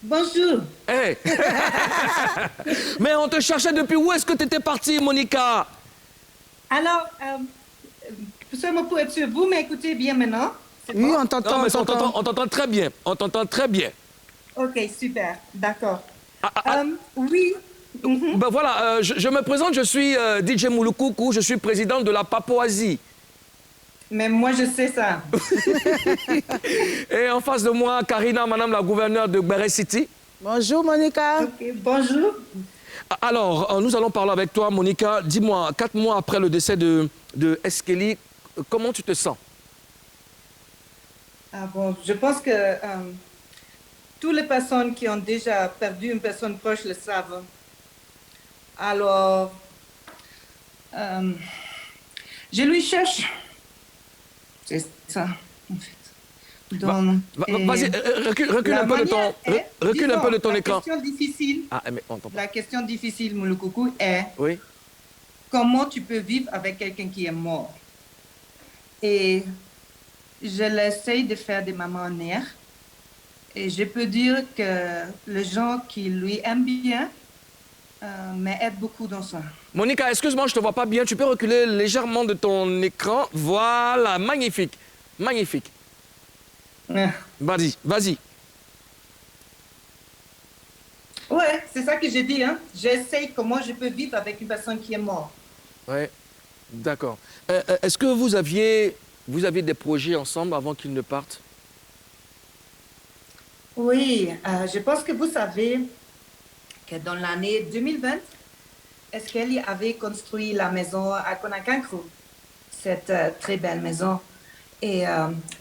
Bonjour. Hey. Mais on te cherchait depuis où est-ce que tu étais partie, Monica? Alors, seulement pour être sûr, vous m'écoutez bien maintenant? C'est Oui, bon? on Non, t'entend, mais on t'entend. on t'entend très bien. On t'entend très bien. Ok, super, d'accord. Ah, ah, ah, Oui, mhm. ben voilà, je me présente, je suis DJ Moulukoukou, je suis président de la Papouasie. Mais moi je sais ça. Et en face de moi, Karina, madame la gouverneure de Béré City. Bonjour, Monica. Ok, bonjour. Alors, nous allons parler avec toi, Monica. Dis-moi, 4 mois après le décès de Eskeli, comment tu te sens? Ah bon, je pense que toutes les personnes qui ont déjà perdu une personne proche le savent. Alors, euh, je lui cherche. C'est ça, en fait. Donc, Vas-y, recule la un peu de manière recule un peu de ton la écran. question difficile, Ah, mais on t'entend pas. la question difficile, Moulukoukou, est Oui. comment tu peux vivre avec quelqu'un qui est mort? Et je l'essaye de faire de ma manière. Et je peux dire que les gens qui lui aiment bien m'aident beaucoup dans ça. Monica, excuse-moi, je te vois pas bien. Tu peux reculer légèrement de ton écran. Voilà, magnifique. Magnifique. Ah. Vas-y, vas-y. Ouais, c'est ça que j'ai dit. Hein. J'essaye comment je peux vivre avec une personne qui est morte. Ouais, d'accord. Est-ce que vous aviez des projets ensemble avant qu'il ne parte? Oui, je pense que vous savez que dans l'année 2020, Eskeli avait construit la maison à Conakry, cette très belle maison. Et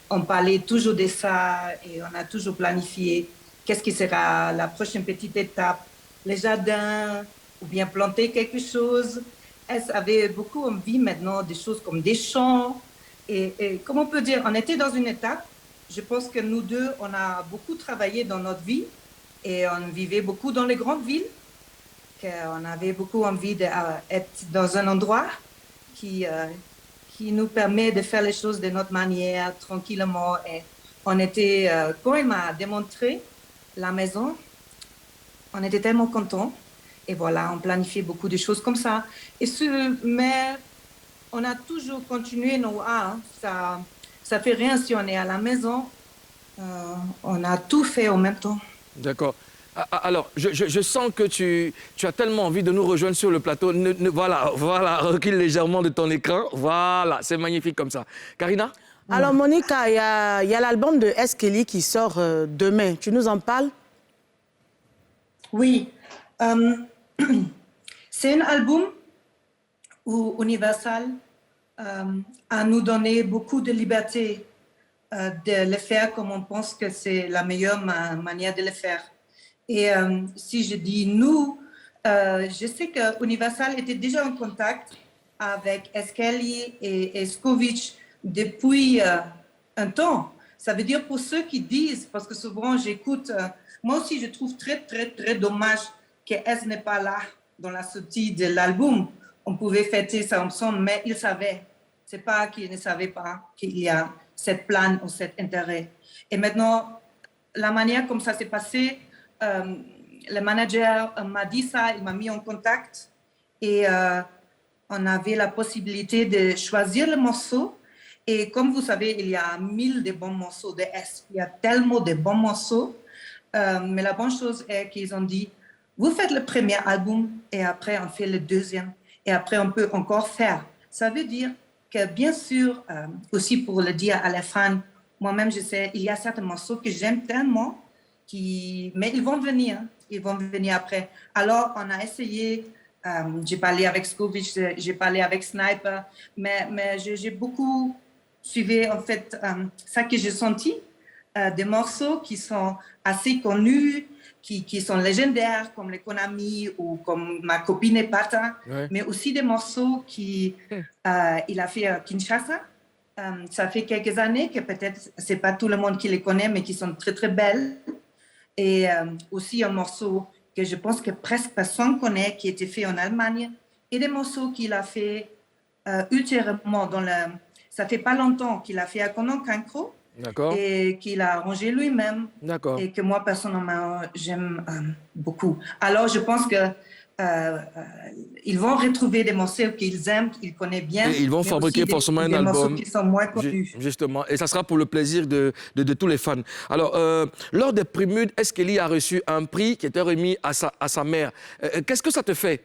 on parlait toujours de ça et on a toujours planifié qu'est-ce qui sera la prochaine petite étape, les jardins ou bien planter quelque chose. Elle avait beaucoup envie maintenant des choses comme des champs. Et comme on peut dire, on était dans une étape, je pense que nous deux, on a beaucoup travaillé dans notre vie et on vivait beaucoup dans les grandes villes, qu'on avait beaucoup envie d'être dans un endroit qui, qui nous permet de faire les choses de notre manière, tranquillement. Et on était, quand il m'a démontré la maison, on était tellement contents. Et voilà, on planifiait beaucoup de choses comme ça. Mais on a toujours continué nos A. Ça fait rien si on est à la maison. On a tout fait en même temps. D'accord. Alors, je sens que tu as tellement envie de nous rejoindre sur le plateau. Voilà, recule légèrement de ton écran. Voilà, c'est magnifique comme ça. Karina? Alors, Monica, il y a l'album de Eskeli qui sort demain. Tu nous en parles? Oui. Euh, c'est un album où Universal a nous donné beaucoup de liberté de le faire comme on pense que c'est la meilleure manière de le faire. Et si je dis nous, je sais que Universal était déjà en contact avec Eskeli et Skovic depuis un temps. Ça veut dire pour ceux qui disent, parce que souvent j'écoute, moi aussi je trouve très, très, très dommage que S n'est pas là dans la sortie de l'album. On pouvait fêter ça ensemble, mais il savait. C'est pas qu'il ne savait pas qu'il y a cette plan ou cet intérêt. Et maintenant, la manière comme ça s'est passé, le manager m'a dit ça, il m'a mis en contact et on avait la possibilité de choisir le morceau. Et comme vous savez, il y a 1000 de bons morceaux de S. Il y a tellement de bons morceaux. Mais la bonne chose est qu'ils ont dit, vous faites le premier album et après on fait le deuxième. Et après on peut encore faire. Ça veut dire que bien sûr, aussi pour le dire à la fin, moi-même je sais, il y a certains morceaux que j'aime tellement, mais ils vont venir après. Alors on a essayé, j'ai parlé avec Skovic, j'ai parlé avec Sniper, mais j'ai beaucoup suivi en fait ça que j'ai senti, des morceaux qui sont assez connus, qui sont légendaires, comme les Konami ou comme Ma copine est Pata, Ouais. mais aussi des morceaux qu'il a fait à Kinshasa. Ça fait quelques années que peut-être c'est pas tout le monde qui les connaît, mais qui sont très très belles. Et aussi un morceau que je pense que presque personne connaît, qui a été fait en Allemagne, et des morceaux qu'il a fait ultérieurement ça fait pas longtemps qu'il a fait à Kononkankro. D'accord. et qu'il a arrangé lui-même D'accord. et que moi, personnellement, j'aime beaucoup. Alors, je pense que ils vont retrouver des morceaux qu'ils aiment, qu'ils connaissent bien. Et ils vont mais fabriquer aussi forcément un des morceaux album. qui sont moins connus. Justement. Et ça sera pour le plaisir de tous les fans. Alors, lors des Prémudes, Eskelly a reçu un prix qui était remis à sa mère. Qu'est-ce que ça te fait?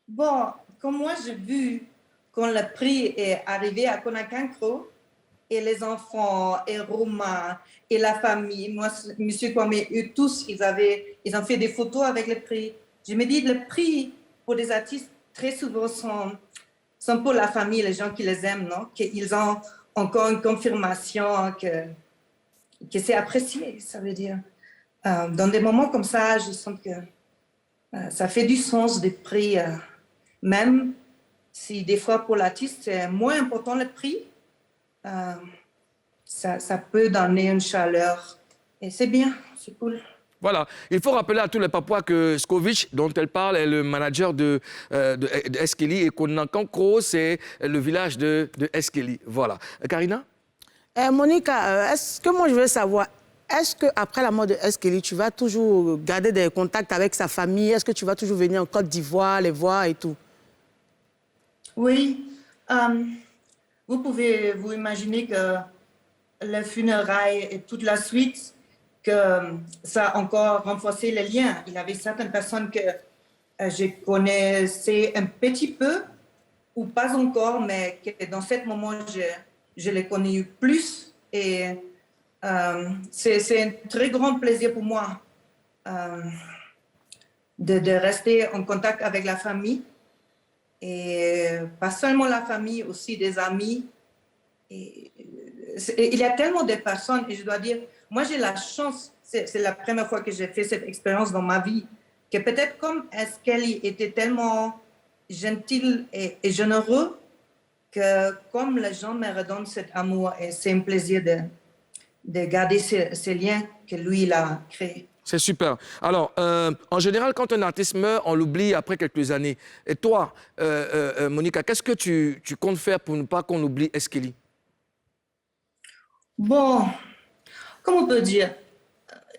Bon, comme moi, j'ai vu quand le prix est arrivé à Conakankro, et les enfants, et Roma, et la famille, moi, M. Kwame, eux tous, ils ont fait des photos avec le prix. Je me dis, le prix pour des artistes, très souvent, sont pour la famille, les gens qui les aiment, non? Qu'ils ont encore une confirmation que c'est apprécié, ça veut dire. Dans des moments comme ça, je sens que ça fait du sens des prix, même si des fois pour l'artiste, c'est moins important le prix. Ça peut donner une chaleur. Et c'est bien, c'est cool. Voilà, il faut rappeler à tous les Papouas que Skovic, dont elle parle, est le manager de Eskelly et Konakankro, c'est le village de Eskelly. Voilà. Karina? Monica, est-ce que moi je veux savoir, est-ce qu'après la mort de Eskelly, tu vas toujours garder des contacts avec sa famille? Est-ce que tu vas toujours venir en Côte d'Ivoire, les voir et tout? Oui. Vous pouvez vous imaginer que les funérailles et toute la suite, que ça a encore renforcé les liens. Il y avait certaines personnes que je connaissais un petit peu, ou pas encore, mais que dans ce moment, je les connais plus. Et c'est un très grand plaisir pour moi de rester en contact avec la famille. Et pas seulement la famille, aussi des amis. Et il y a tellement de personnes, et je dois dire, moi j'ai la chance, c'est la première fois que j'ai fait cette expérience dans ma vie, que peut-être comme Eskelly était tellement gentil et généreux, que comme les gens me redonnent cet amour, et c'est un plaisir de garder ces liens que lui il a créés. C'est super. Alors, en général, quand un artiste meurt, on l'oublie après quelques années. Et toi, Monica, qu'est-ce que tu comptes faire pour ne pas qu'on oublie Eskelly? Bon, comment on peut dire,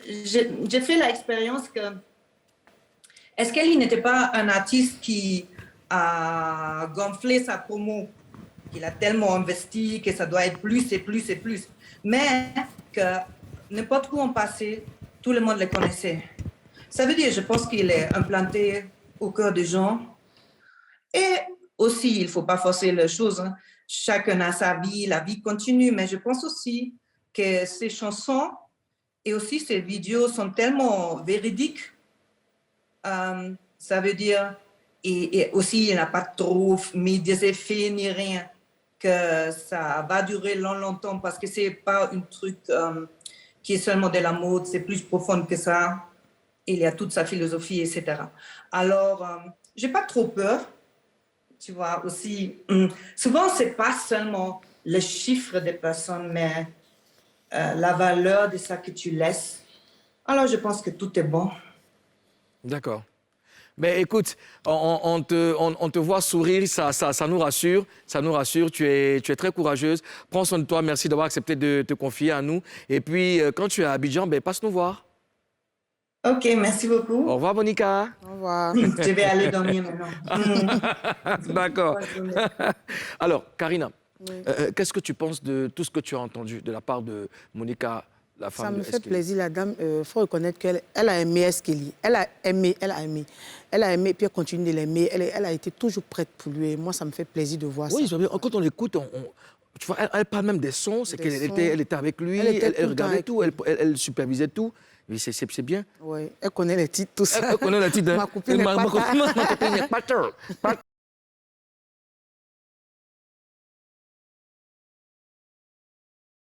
j'ai fait l'expérience que Eskelly n'était pas un artiste qui a gonflé sa promo, qu'il a tellement investi que ça doit être plus et plus et plus, mais que n'importe où on passait, tout le monde le connaissait. Ça veut dire, je pense qu'il est implanté au cœur des gens. Et aussi, il ne faut pas forcer les choses. Hein. Chacun a sa vie, la vie continue. Mais je pense aussi que ces chansons et aussi ces vidéos sont tellement véridiques. Ça veut dire, et aussi, il n'a pas trop mis des effets ni rien, que ça va durer longtemps parce que ce n'est pas un truc qui est seulement de la mode, c'est plus profond que ça. Il y a toute sa philosophie, etc. Alors, je n'ai pas trop peur. Tu vois, aussi, souvent, ce n'est pas seulement le chiffre des personnes, mais la valeur de ça que tu laisses. Alors, je pense que tout est bon. D'accord. Mais écoute, on te voit sourire, ça nous rassure, tu es très courageuse. Prends soin de toi, merci d'avoir accepté de te confier à nous. Et puis, quand tu es à Abidjan, ben, passe nous voir. OK, merci beaucoup. Au revoir, Monica. Au revoir. Je vais aller dormir maintenant. D'accord. Bonne journée. Alors, Karina, Oui. qu'est-ce que tu penses de tout ce que tu as entendu de la part de Monica, la femme Ça de me fait Eskelly? plaisir, la dame. Il faut reconnaître qu'elle a aimé Eskelly. Elle a aimé. Elle a aimé, puis elle continue de l'aimer. Elle a été toujours prête pour lui. Et moi, ça me fait plaisir de voir Oui, ça. quand on l'écoute, tu vois, elle parle même des sons, c'est Des qu'elle sons. elle était avec lui, Elle était tout elle le temps regardait avec tout, lui. elle supervisait tout. Oui, c'est bien. Oui, elle connaît les titres, tout ça. Elle connaît la titre. Ma copine n'est pas tard. Ma copine n'est pas tard.